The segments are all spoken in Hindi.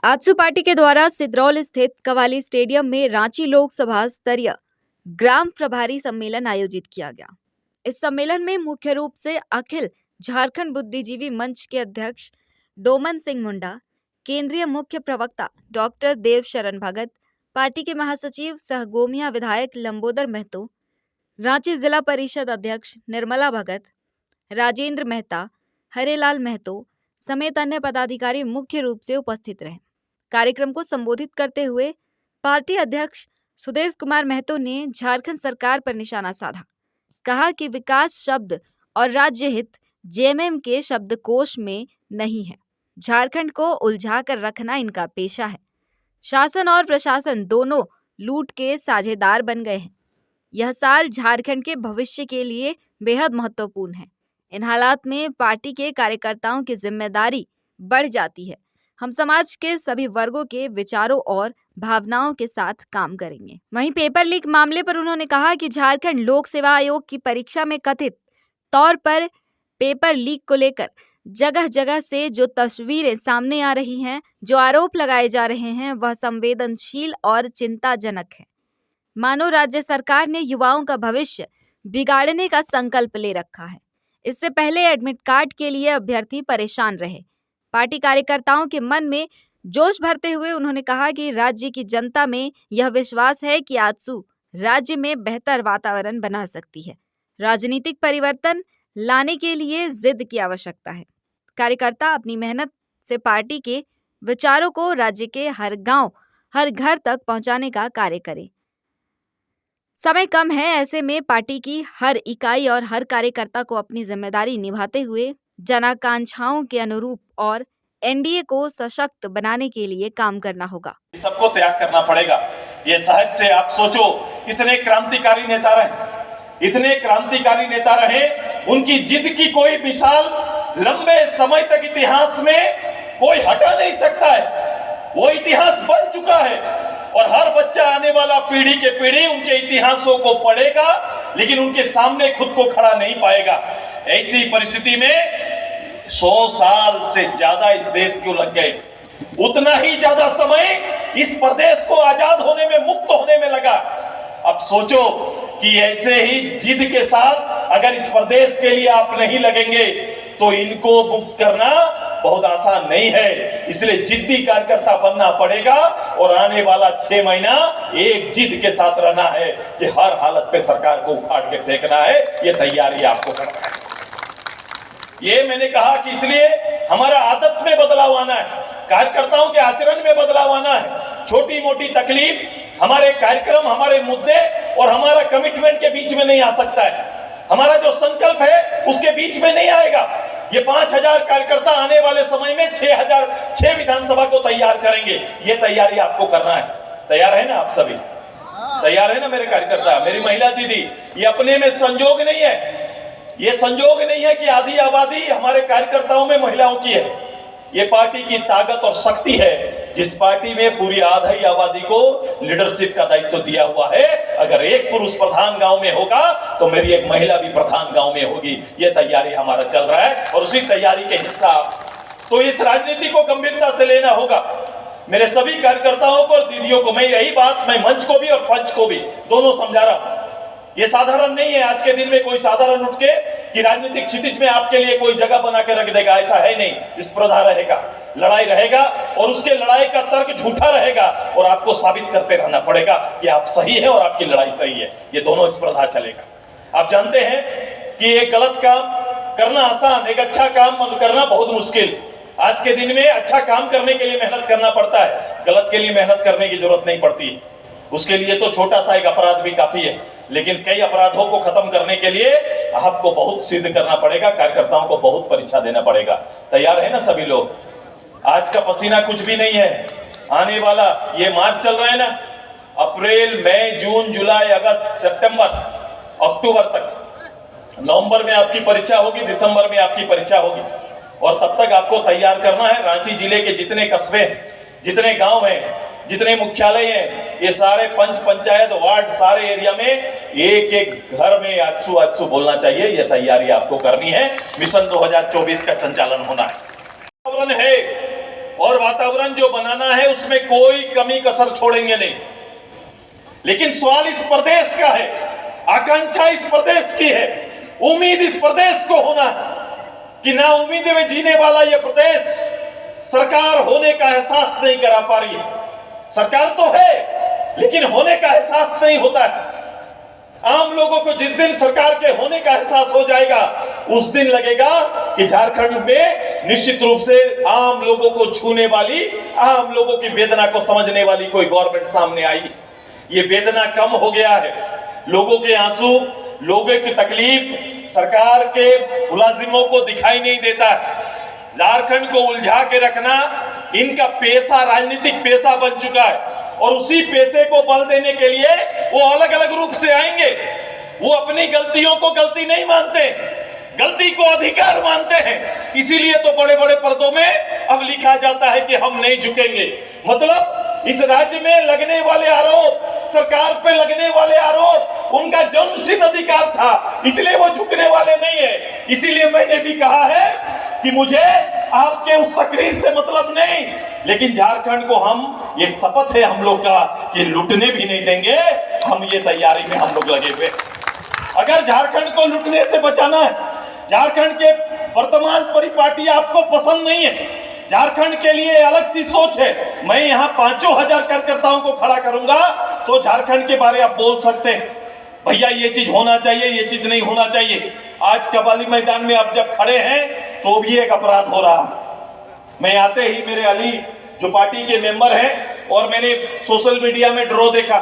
आजसू पार्टी के द्वारा सिद्रौल स्थित कवाली स्टेडियम में रांची लोकसभा स्तरीय ग्राम प्रभारी सम्मेलन आयोजित किया गया। इस सम्मेलन में मुख्य रूप से अखिल झारखंड बुद्धिजीवी मंच के अध्यक्ष डोमन सिंह मुंडा, केंद्रीय मुख्य प्रवक्ता डॉक्टर देव शरण भगत, पार्टी के महासचिव सह गोमिया विधायक लंबोदर महतो, रांची जिला परिषद अध्यक्ष निर्मला भगत, राजेंद्र मेहता, हरेलाल महतो समेत अन्य पदाधिकारी मुख्य रूप से उपस्थित रहे। कार्यक्रम को संबोधित करते हुए पार्टी अध्यक्ष सुदेश कुमार महतो ने झारखंड सरकार पर निशाना साधा। कहा कि विकास शब्द और राज्य हित जेएमएम के शब्दकोश में नहीं है। झारखंड को उलझा कर रखना इनका पेशा है। शासन और प्रशासन दोनों लूट के साझेदार बन गए हैं। यह साल झारखंड के भविष्य के लिए बेहद महत्वपूर्ण है। इन हालात में पार्टी के कार्यकर्ताओं की जिम्मेदारी बढ़ जाती है। हम समाज के सभी वर्गों के विचारों और भावनाओं के साथ काम करेंगे। वहीं पेपर लीक मामले पर उन्होंने कहा कि झारखंड लोक सेवा आयोग की परीक्षा में कथित तौर पर पेपर लीक को लेकर जगह जगह से जो तस्वीरें सामने आ रही हैं, जो आरोप लगाए जा रहे हैं, वह संवेदनशील और चिंताजनक है। मानो राज्य सरकार ने युवाओं का भविष्य बिगाड़ने का संकल्प ले रखा है। इससे पहले एडमिट कार्ड के लिए अभ्यर्थी परेशान रहे। पार्टी कार्यकर्ताओं के मन में जोश भरते हुए उन्होंने कहा कि राज्य की जनता में यह विश्वास है कि आजसू राज्य में बेहतर वातावरण बना सकती है। राजनीतिक परिवर्तन लाने के लिए जिद की आवश्यकता है। कार्यकर्ता अपनी मेहनत से पार्टी के विचारों को राज्य के हर गांव, हर घर तक पहुंचाने का कार्य करें। समय कम है, ऐसे में पार्टी की हर इकाई और हर कार्यकर्ता को अपनी जिम्मेदारी निभाते हुए जनाकांक्षाओं के अनुरूप और एनडीए को सशक्त बनाने के लिए काम करना होगा। सबको त्याग करना पड़ेगा। ये सहज से आप सोचो, इतने क्रांतिकारी नेता रहे, उनकी जिद की कोई मिसाल लंबे समय तक इतिहास में कोई हटा नहीं सकता है। वो इतिहास बन चुका है और हर बच्चा आने वाला पीढ़ी के पीढ़ी उनके इतिहासों को पढ़ेगा, लेकिन उनके सामने खुद को खड़ा नहीं पाएगा। ऐसी परिस्थिति में 100 साल से ज्यादा इस देश को लग गए, उतना ही ज्यादा समय इस प्रदेश को आजाद होने में, मुक्त होने में लगा। अब सोचो कि ऐसे ही जिद के साथ अगर इस प्रदेश के लिए आप नहीं लगेंगे तो इनको मुक्त करना बहुत आसान नहीं है। इसलिए जिद्दी कार्यकर्ता बनना पड़ेगा और आने वाला 6 महीना एक जिद के साथ रहना है कि हर हालत पे सरकार को उखाड़ के फेंकना है। ये तैयारी आपको करना है। ये मैंने कहा कि इसलिए हमारा आदत में बदलाव आना है, कार्यकर्ताओं के आचरण में बदलाव आना है। छोटी मोटी तकलीफ हमारे कार्यक्रम, हमारे मुद्दे और हमारा कमिटमेंट के बीच में नहीं आ सकता है। हमारा जो संकल्प है उसके बीच में नहीं आएगा। ये 5000 कार्यकर्ता आने वाले समय में 6 विधानसभा को तैयार करेंगे। ये तैयारी आपको करना है। तैयार है ना आप सभी? तैयार है ना मेरे कार्यकर्ता, मेरी महिला दीदी? ये अपने में संजोग नहीं है, ये संजोग नहीं है कि आधी आबादी हमारे कार्यकर्ताओं में महिलाओं की है। ये पार्टी की ताकत और शक्ति है, जिस पार्टी में पूरी आधी आबादी को लीडरशिप का दायित्व दिया हुआ है। अगर एक पुरुष प्रधान गांव में होगा तो मेरी एक महिला भी प्रधान गांव में होगी। ये तैयारी हमारा चल रहा है और उसी तैयारी के हिस्सा तो इस राजनीति को गंभीरता से लेना होगा। मेरे सभी कार्यकर्ताओं को और दीदियों को मैं यही बात, मैं मंच को भी और पंच को भी दोनों समझा रहा हूं। ये साधारण नहीं है। आज के दिन में कोई साधारण उठ के कि राजनीतिक क्षितिज में आपके लिए कोई जगह बना के रख देगा, ऐसा है नहीं। स्पर्धा रहेगा, लड़ाई रहेगा और उसके लड़ाई का तर्क झूठा रहेगा और आपको साबित करते रहना पड़ेगा कि आप सही है और आपकी लड़ाई सही है। ये दोनों स्पर्धा चलेगा। आप जानते हैं कि एक गलत काम करना आसान, एक अच्छा काम करना बहुत मुश्किल। आज के दिन में अच्छा काम करने के लिए मेहनत करना पड़ता है, गलत के लिए मेहनत करने की जरूरत नहीं पड़ती। उसके लिए तो छोटा सा एक अपराध भी काफी है, लेकिन कई अपराधों को खत्म करने के लिए आपको बहुत सिद्ध करना पड़ेगा, कार्यकर्ताओं को बहुत परीक्षा देना पड़ेगा। तैयार है ना सभी लोग? आज का पसीना कुछ भी नहीं है। आने वाला ये मार्च चल रहा है ना, अप्रैल, मई, जून, जुलाई, अगस्त, सितंबर, अक्टूबर तक, नवंबर में आपकी परीक्षा होगी, दिसंबर में आपकी परीक्षा होगी और तब तक आपको तैयार करना है। रांची जिले के जितने कस्बे, जितने गांव हैं, जितने मुख्यालय हैं, ये सारे पंच, पंचायत, वार्ड, सारे एरिया में एक एक घर में आजसू बोलना चाहिए। ये तैयारी आपको करनी है। मिशन 2024 का संचालन होना है और वातावरण जो बनाना है उसमें कोई कमी कसर छोड़ेंगे नहीं। लेकिन सवाल इस प्रदेश का है, आकांक्षा इस प्रदेश की है, उम्मीद इस प्रदेश को होना कि ना उम्मीद में जीने वाला यह प्रदेश सरकार होने का एहसास नहीं करा पा रही है। सरकार तो है लेकिन होने का एहसास नहीं होता है। आम लोगों को जिस दिन सरकार के होने का एहसास हो जाएगा उस दिन लगेगा कि झारखंड में निश्चित रूप से आम लोगों को छूने वाली, आम लोगों की वेदना को समझने वाली कोई गवर्नमेंट सामने आई। ये वेदना कम हो गया है, लोगों के आंसू, लोगों की तकलीफ सरकार के मुलाजिमों को दिखाई नहीं देता है। झारखंड को उलझा के रखना इनका पेशा, राजनीतिक पेशा बन चुका है और उसी पेशे को बल देने के लिए वो अलग अलग रूप से आएंगे। वो अपनी गलतियों को गलती नहीं मानते, गलती को अधिकार मानते हैं। इसीलिए तो बड़े बड़े पर्दों में अब लिखा जाता है कि हम नहीं झुकेंगे। मतलब इस राज्य में लगने वाले आरोप, सरकार पे लगने वाले आरोप उनका जन्मसिद्ध अधिकार था, इसलिए वो झुकने वाले नहीं है। इसीलिए मैंने भी कहा है कि मुझे आपके उस तकरीर से मतलब नहीं, लेकिन झारखंड को हम, ये शपथ है हम लोग का कि लूटने भी नहीं देंगे। हम ये तैयारी में हम लोग लगे हुए। अगर झारखंड को लूटने से बचाना है, झारखंड के वर्तमान परिपाटी आपको पसंद नहीं है, झारखंड के लिए अलग सी सोच है, मैं यहाँ 5,000 कार्यकर्ताओं को खड़ा करूंगा तो झारखंड के बारे आप बोल सकते हैं भैया ये चीज होना चाहिए, ये चीज नहीं होना चाहिए। आज कबाली मैदान में आप जब खड़े हैं तो भी एक अपराध हो रहा। मैं आते ही मेरे अली जो पार्टी के मेंबर हैं और मैंने सोशल मीडिया में ड्रॉ देखा,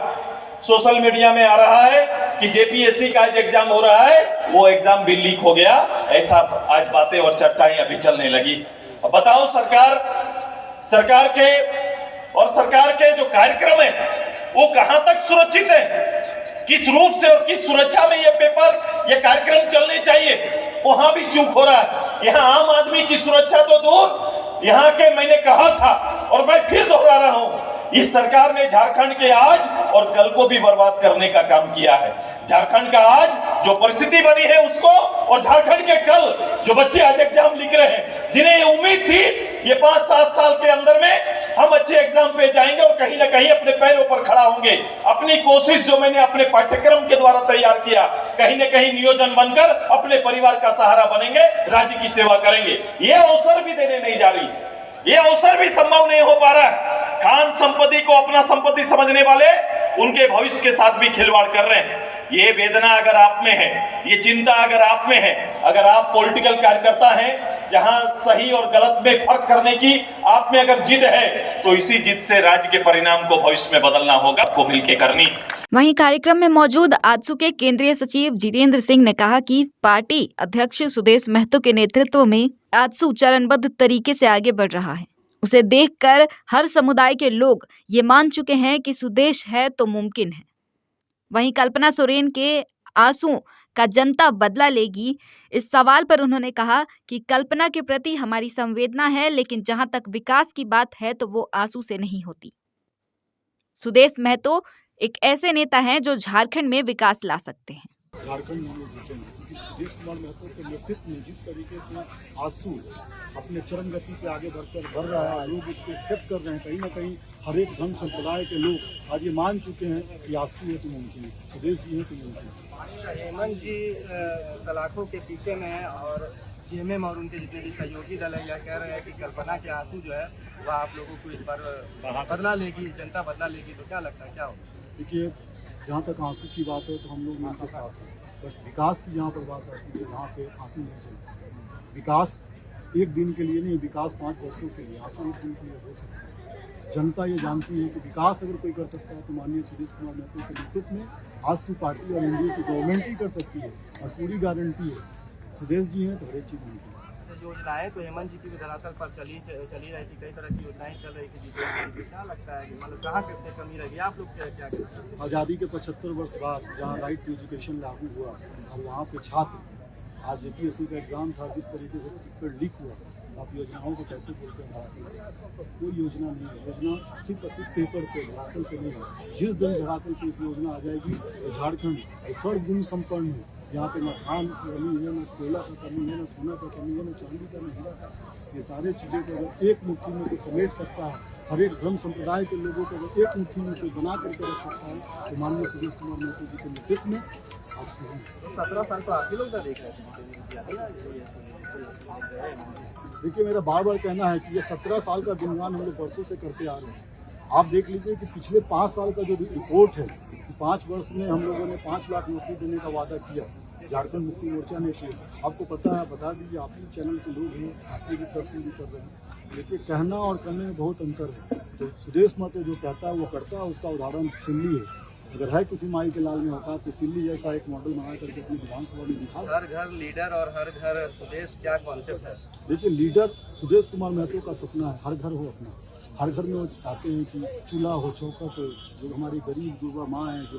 सोशल मीडिया में आ रहा है कि जेपीएससी का आज एग्जाम हो रहा है, वो एग्जाम भी लीक हो गया, ऐसा आज बातें और चर्चाएं अभी चलने लगी। अब बताओ सरकार के जो कार्यक्रम है वो कहां तक सुरक्षित है, किस रूप से और किस सुरक्षा में ये पेपर, ये कार्यक्रम चलने चाहिए, वहां भी चूक हो रहा है। यहाँ आम आदमी की सुरक्षा तो दूर, यहाँ के मैंने कहा था और मैं फिर दोहरा रहा हूं, इस सरकार ने झारखंड के आज और कल को भी बर्बाद करने का काम किया है। झारखंड का आज जो परिस्थिति बनी है उसको, और झारखंड के कल जो बच्चे आज एग्जाम लिख रहे हैं, जिन्हें ये उम्मीद थी ये 5-7 साल के अंदर में हम अच्छे एग्जाम पे जाएंगे और कहीं ना कहीं अपने पैरों पर खड़ा होंगे, अपनी कोशिश जो मैंने अपने पाठ्यक्रम के द्वारा तैयार किया, कहीं ना कहीं नियोजन बनकर अपने परिवार का सहारा बनेंगे, राज्य की सेवा करेंगे, ये अवसर भी देने नहीं जा रही, ये अवसर भी संभव नहीं हो पा रहा है। खान संपत्ति को अपना संपत्ति समझने वाले उनके भविष्य के साथ भी खिलवाड़ कर रहे हैं। ये वेदना अगर आप में है, ये चिंता अगर आप में है, अगर आप पॉलिटिकल कार्यकर्ता हैं जहां सही और गलत में फर्क करने की आप में अगर जिद है, तो इसी जिद से राज्य के परिणाम को भविष्य में बदलना होगा, को मिलकर करनी। वहीं कार्यक्रम में मौजूद आजसू के केंद्रीय सचिव जितेंद्र सिंह ने कहा कि पार्टी अध्यक्ष सुदेश महतो के नेतृत्व में आजसू चरणबद्ध तरीके से आगे बढ़ रहा है। उसे देखकर हर समुदाय के लोग ये मान चुके हैं कि सुदेश है तो मुमकिन है। वहीं कल्पना सोरेन के आंसू का जनता बदला लेगी, इस सवाल पर उन्होंने कहा कि कल्पना के प्रति हमारी संवेदना है, लेकिन जहां तक विकास की बात है तो वो आंसू से नहीं होती। सुदेश महतो एक ऐसे नेता हैं जो झारखंड में विकास ला सकते हैं। झारखंड में लोग जुटे हैं क्योंकि सुदेश कुमार महतो के नेतृत्व में जिस तरीके से आंसू अपने चरम गति पे आगे बढ़ रहा है, लोग इसको एक्सेप्ट कर रहे हैं। कहीं ना कहीं हर एक धर्म संप्रदाय के लोग आज ये मान चुके हैं कि आंसू है तो मुमकिन है, सुदेश जी है तो मुमकिन है। हेमंत जी सलाखों के पीछे में है और जेएमएम और उनके जितने भी सहयोगी दल है, यह कह रहे हैं कि कल्पना के आंसू जो है वह आप लोगों को इस बार बदला लेगी, जनता बदला लेगी, तो क्या लगता है क्या होगा? देखिए, जहाँ तक आंसू की बात है तो हम लोग उनके साथ हैं, बट विकास की जहाँ पर बात आती है जहाँ पे आंसू नहीं चलता। विकास एक दिन के लिए नहीं, विकास 5 वर्षों के लिए, आंसू एक दिन के लिए हो सकता है। जनता ये जानती है कि विकास अगर कोई कर सकता है तो माननीय सुदेश कुमार महतो के नेतृत्व में आजसू पार्टी और एनडीए की गवर्नमेंट ही कर सकती है, और पूरी गारंटी है सुदेश जी हैं तो हर एक चीज़ मुमकिन है। योजनाएं तो हेमंत जी की भी धरातल पर चली रही थी, कई तरह की योजनाएं चल रही थी, क्या लगता है कि मतलब कहाँ पे कमी रही, आप लोग क्या कहना चाहते हैं? आज़ादी के 75 वर्ष बाद जहाँ राइट टू एजुकेशन लागू हुआ और वहाँ पे छात्र, आज जेपीएससी का एग्जाम था, जिस तरीके से पेपर लीक हुआ, आप योजनाओं को कैसे बोलते हैं? कोई योजना नहीं है, योजना सिर्फ और सिर्फ पेपर पे, धरातल पे नहीं है। जिस दिन धरातल पे इस योजना आ जाएगी तो झारखंड सर्वगुण संपन्न है, यहाँ पे न धान की कमी है, न कोयला का कमी है, न सोना का कमी है, न चांदी का, न हीरा का। ये सारे चीज़ें को अगर एक मुट्ठी में कोई समेट सकता है, हर एक धर्म संप्रदाय के लोगों को अगर एक मुट्ठी में कोई बना करके रख सकता है, तो माननीय सुदेश कुमार महतो जी के नेतृत्व में आज से हम 17 साल तो आप ही लोग देख रहे देखिए, मेरा बार बार कहना है कि ये 17 साल का गुणगान हम लोग वर्षों से करते आ रहे हैं। आप देख लीजिए कि पिछले 5 साल का जो रिपोर्ट है कि 5 वर्ष में हम लोगों ने 5 लाख नौकरी देने का वादा किया, झारखंड मुक्ति मोर्चा ने किया। आपको पता है, बता दीजिए, आप ही चैनल के लोग हैं, आप भी प्रश्न भी कर रहे हैं। देखिए, कहना और करने में बहुत अंतर है। तो सुदेश महतो जो कहता है वो करता है, उसका उदाहरण सिल्ली है। अगर है किसी माई के लाल में होता तो सिल्ली जैसा एक मॉडल बना करके अपनी विधानसभा में दिखा। हर घर लीडर और हर घर सुदेश, क्या कॉन्सेप्ट है? देखिए, लीडर सुदेश कुमार महतो का सपना है हर घर हो अपना। हर घर में वो चाहते हैं कि चूल्हा हो, चौखट हो, जो हमारी गरीब जुड़वा माँ है, जो